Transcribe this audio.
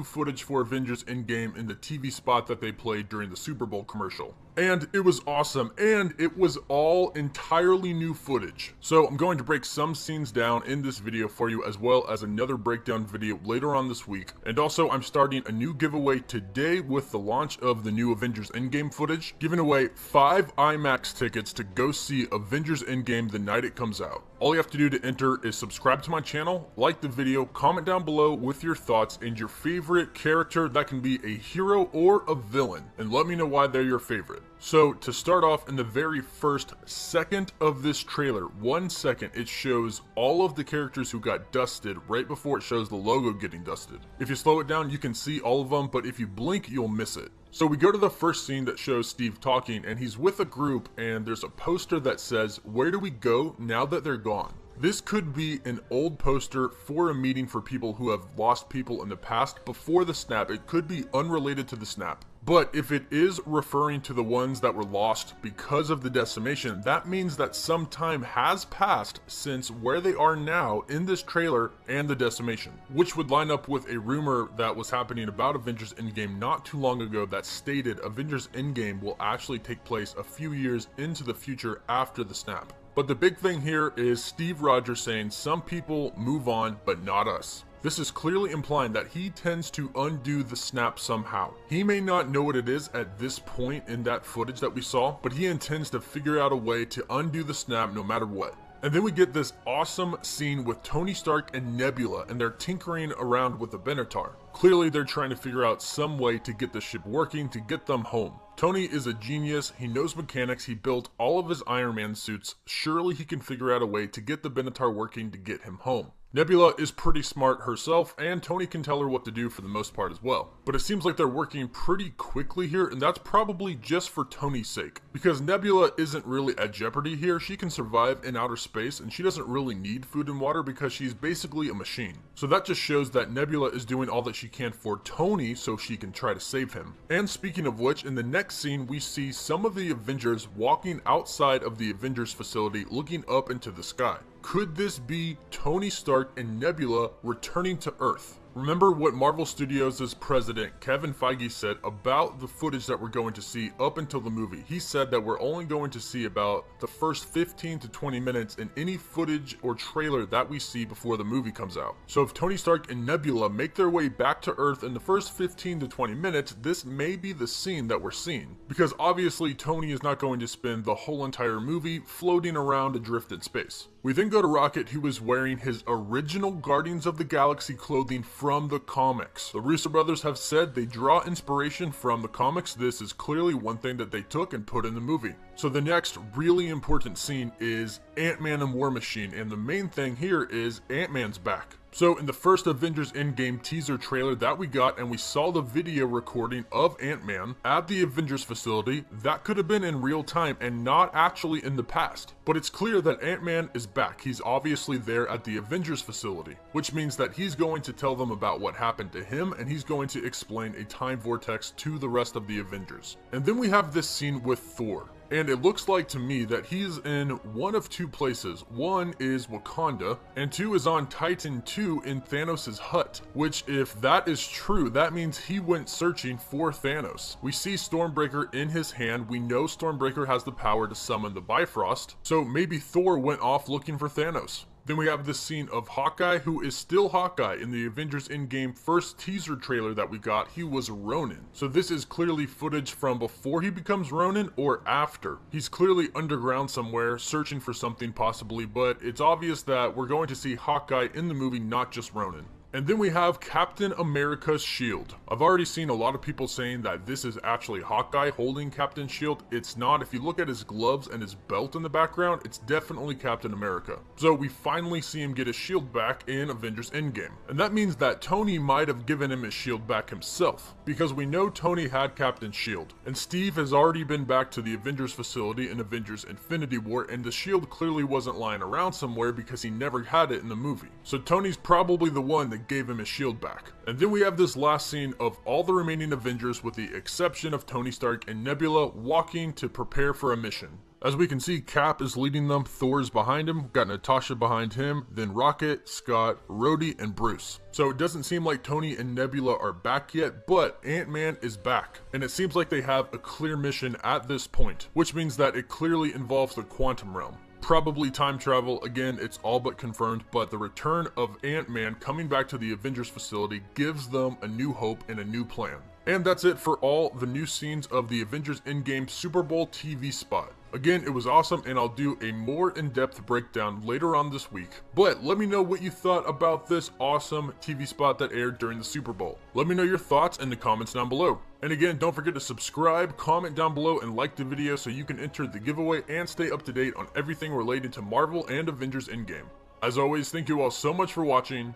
new footage for Avengers Endgame in the TV spot that they played during the Super Bowl commercial. And it was awesome, and it was all entirely new footage. So I'm going to break some scenes down in this video for you, as well as another breakdown video later on this week. And also I'm starting a new giveaway today with the launch of the new Avengers Endgame footage, giving away 5 IMAX tickets to go see Avengers Endgame the night it comes out. All you have to do to enter is subscribe to my channel, like the video, comment down below with your thoughts and your favorite character. That can be a hero or a villain, and let me know why they're your favorite. So to start off, in the very first second of this trailer, 1 second, it shows all of the characters who got dusted right before it shows the logo getting dusted. If you slow it down, you can see all of them, but if you blink, you'll miss it. So we go to the first scene that shows Steve talking, and he's with a group, and there's a poster that says, "Where do we go now that they're gone?" This could be an old poster for a meeting for people who have lost people in the past before the snap. It could be unrelated to the snap. But if it is referring to the ones that were lost because of the decimation, that means that some time has passed since where they are now in this trailer and the decimation, which would line up with a rumor that was happening about Avengers Endgame not too long ago that stated Avengers Endgame will actually take place a few years into the future after the snap. But the big thing here is Steve Rogers saying some people move on, but not us. This is clearly implying that he tends to undo the snap somehow. He may not know what it is at this point in that footage that we saw, but he intends to figure out a way to undo the snap no matter what. And then we get this awesome scene with Tony Stark and Nebula, and they're tinkering around with the Benatar. Clearly they're trying to figure out some way to get the ship working to get them home. Tony is a genius, he knows mechanics, he built all of his Iron Man suits. Surely he can figure out a way to get the Benatar working to get him home. Nebula is pretty smart herself, and Tony can tell her what to do for the most part as well. But it seems like they're working pretty quickly here, and that's probably just for Tony's sake. Because Nebula isn't really at jeopardy here. She can survive in outer space, and she doesn't really need food and water because she's basically a machine. So that just shows that Nebula is doing all that she can for Tony so she can try to save him. And speaking of which, in the next scene we see some of the Avengers walking outside of the Avengers facility looking up into the sky. Could this be Tony Stark and Nebula returning to Earth? Remember what Marvel Studios' president Kevin Feige said about the footage that we're going to see up until the movie. He said that we're only going to see about the first 15 to 20 minutes in any footage or trailer that we see before the movie comes out. So if Tony Stark and Nebula make their way back to Earth in the first 15 to 20 minutes, this may be the scene that we're seeing. Because obviously Tony is not going to spend the whole entire movie floating around adrift in space. We then go to Rocket, who is wearing his original Guardians of the Galaxy clothing from the comics. The Russo brothers have said they draw inspiration from the comics. This is clearly one thing that they took and put in the movie. So the next really important scene is Ant-Man and War Machine, and the main thing here is Ant-Man's back. So in the first Avengers Endgame teaser trailer that we got, and we saw the video recording of Ant-Man at the Avengers facility, that could have been in real time and not actually in the past. But it's clear that Ant-Man is back. He's obviously there at the Avengers facility, which means that he's going to tell them about what happened to him, and he's going to explain a time vortex to the rest of the Avengers. And then we have this scene with Thor. And it looks like to me that he's in one of two places. One is Wakanda, and 2 is on Titan 2 in Thanos' hut. Which, if that is true, that means he went searching for Thanos. We see Stormbreaker in his hand. We know Stormbreaker has the power to summon the Bifrost. So maybe Thor went off looking for Thanos. Then we have this scene of Hawkeye, who is still Hawkeye. In the Avengers Endgame first teaser trailer that we got, he was Ronin. So this is clearly footage from before he becomes Ronin or after. He's clearly underground somewhere, searching for something possibly, but it's obvious that we're going to see Hawkeye in the movie, not just Ronin. And then we have Captain America's shield. I've already seen a lot of people saying that this is actually Hawkeye holding Captain's shield. It's not. If you look at his gloves and his belt in the background, it's definitely Captain America. So we finally see him get his shield back in Avengers Endgame. And that means that Tony might have given him his shield back himself, because we know Tony had Captain's shield. And Steve has already been back to the Avengers facility in Avengers Infinity War, and the shield clearly wasn't lying around somewhere because he never had it in the movie. So Tony's probably the one that gave him his shield back. And then we have this last scene of all the remaining Avengers with the exception of Tony Stark and Nebula walking to prepare for a mission. As we can see, Cap is leading them, Thor's behind him, got Natasha behind him, then Rocket, Scott, Rhodey, and Bruce. So it doesn't seem like Tony and Nebula are back yet, but Ant-Man is back. And it seems like they have a clear mission at this point, which means that it clearly involves the quantum realm. Probably time travel, again, it's all but confirmed, but the return of Ant-Man coming back to the Avengers facility gives them a new hope and a new plan. And that's it for all the new scenes of the Avengers Endgame Super Bowl TV spot. Again, it was awesome, and I'll do a more in-depth breakdown later on this week. But let me know what you thought about this awesome TV spot that aired during the Super Bowl. Let me know your thoughts in the comments down below. And again, don't forget to subscribe, comment down below, and like the video so you can enter the giveaway and stay up to date on everything related to Marvel and Avengers Endgame. As always, thank you all so much for watching.